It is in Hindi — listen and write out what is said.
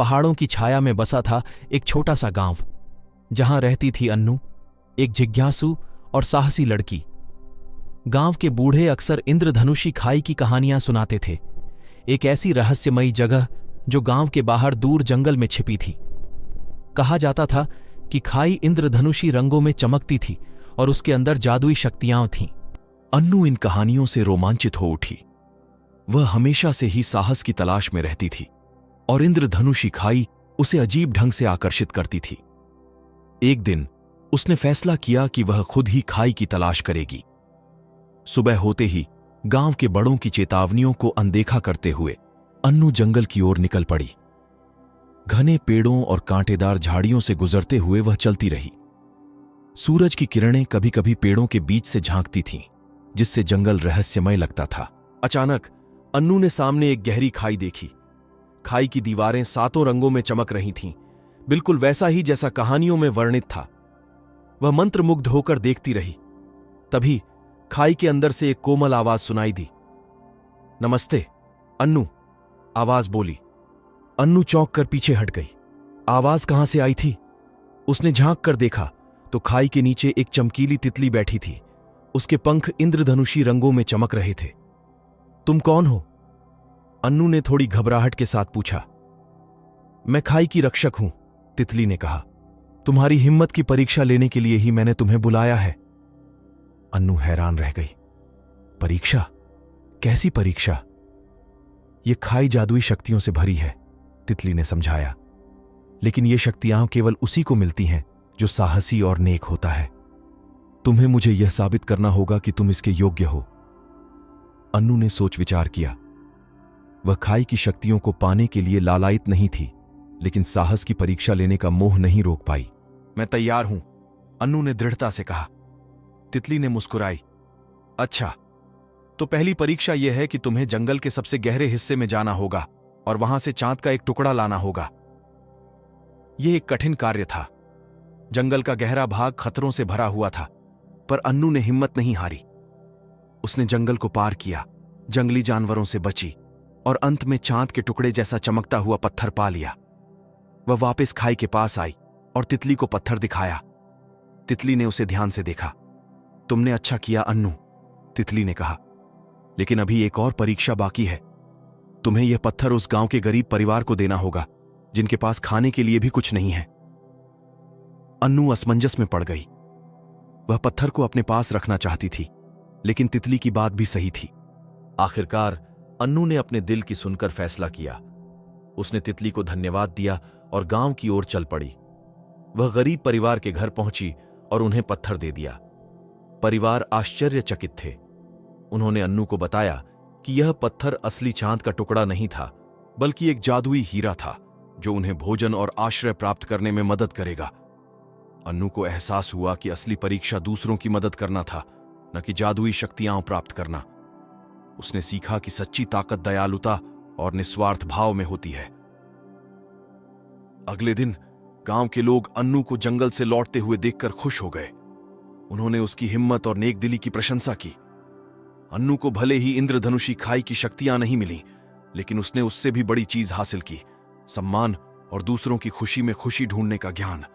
पहाड़ों की छाया में बसा था एक छोटा सा गांव, जहां रहती थी अन्नू, एक जिज्ञासु और साहसी लड़की। गांव के बूढ़े अक्सर इंद्रधनुषी खाई की कहानियां सुनाते थे, एक ऐसी रहस्यमयी जगह जो गांव के बाहर दूर जंगल में छिपी थी। कहा जाता था कि खाई इंद्रधनुषी रंगों में चमकती थी और उसके अंदर जादुई शक्तियां थीं। अन्नू इन कहानियों से रोमांचित हो उठी। वह हमेशा से ही साहस की तलाश में रहती थी और इंद्रधनुषी खाई उसे अजीब ढंग से आकर्षित करती थी। एक दिन उसने फैसला किया कि वह खुद ही खाई की तलाश करेगी। सुबह होते ही गांव के बड़ों की चेतावनियों को अनदेखा करते हुए अन्नू जंगल की ओर निकल पड़ी। घने पेड़ों और कांटेदार झाड़ियों से गुजरते हुए वह चलती रही। सूरज की किरणें कभी कभी पेड़ों के बीच से झांकती थीं, जिससे जंगल रहस्यमय लगता था। अचानक अन्नू ने सामने एक गहरी खाई देखी। खाई की दीवारें सातों रंगों में चमक रही थीं, बिल्कुल वैसा ही जैसा कहानियों में वर्णित था। वह मंत्रमुग्ध होकर देखती रही। तभी खाई के अंदर से एक कोमल आवाज सुनाई दी। नमस्ते अन्नू, आवाज बोली। अन्नू चौंक कर पीछे हट गई। आवाज कहां से आई थी? उसने झांक कर देखा तो खाई के नीचे एक चमकीली तितली बैठी थी। उसके पंख इंद्रधनुषी रंगों में चमक रहे थे। तुम कौन हो? अन्नू ने थोड़ी घबराहट के साथ पूछा। मैं खाई की रक्षक हूं, तितली ने कहा। तुम्हारी हिम्मत की परीक्षा लेने के लिए ही मैंने तुम्हें बुलाया है। अन्नू हैरान रह गई। परीक्षा? कैसी परीक्षा? यह खाई जादुई शक्तियों से भरी है, तितली ने समझाया। लेकिन ये शक्तियां केवल उसी को मिलती हैं जो साहसी और नेक होता है। तुम्हें मुझे यह साबित करना होगा कि तुम इसके योग्य हो। अन्नू ने सोच विचार किया। वह खाई की शक्तियों को पाने के लिए लालायित नहीं थी, लेकिन साहस की परीक्षा लेने का मोह नहीं रोक पाई। मैं तैयार हूं, अन्नू ने दृढ़ता से कहा। तितली ने मुस्कुराई। अच्छा, तो पहली परीक्षा यह है कि तुम्हें जंगल के सबसे गहरे हिस्से में जाना होगा और वहां से चांद का एक टुकड़ा लाना होगा। यह एक कठिन कार्य था। जंगल का गहरा भाग खतरों से भरा हुआ था, पर अन्नू ने हिम्मत नहीं हारी। उसने जंगल को पार किया, जंगली जानवरों से बची और अंत में चांद के टुकड़े जैसा चमकता हुआ पत्थर पा लिया। वह वापस खाई के पास आई और तितली को पत्थर दिखाया। तितली ने उसे ध्यान से देखा। तुमने अच्छा किया अन्नू, तितली ने कहा, लेकिन अभी एक और परीक्षा बाकी है। तुम्हें यह पत्थर उस गांव के गरीब परिवार को देना होगा जिनके पास खाने के लिए भी कुछ नहीं है। अन्नू असमंजस में पड़ गई। वह पत्थर को अपने पास रखना चाहती थी, लेकिन तितली की बात भी सही थी। आखिरकार अन्नू ने अपने दिल की सुनकर फैसला किया। उसने तितली को धन्यवाद दिया और गांव की ओर चल पड़ी। वह गरीब परिवार के घर पहुंची और उन्हें पत्थर दे दिया। परिवार आश्चर्यचकित थे। उन्होंने अन्नू को बताया कि यह पत्थर असली चांद का टुकड़ा नहीं था, बल्कि एक जादुई हीरा था जो उन्हें भोजन और आश्रय प्राप्त करने में मदद करेगा। अन्नू को एहसास हुआ कि असली परीक्षा दूसरों की मदद करना था, न कि जादुई शक्तियां प्राप्त करना। उसने सीखा कि सच्ची ताकत दयालुता और निस्वार्थ भाव में होती है। अगले दिन गांव के लोग अन्नू को जंगल से लौटते हुए देखकर खुश हो गए। उन्होंने उसकी हिम्मत और नेकदिली की प्रशंसा की। अन्नू को भले ही इंद्रधनुषी खाई की शक्तियां नहीं मिली, लेकिन उसने उससे भी बड़ी चीज हासिल की, सम्मान और दूसरों की खुशी में खुशी ढूंढने का ज्ञान।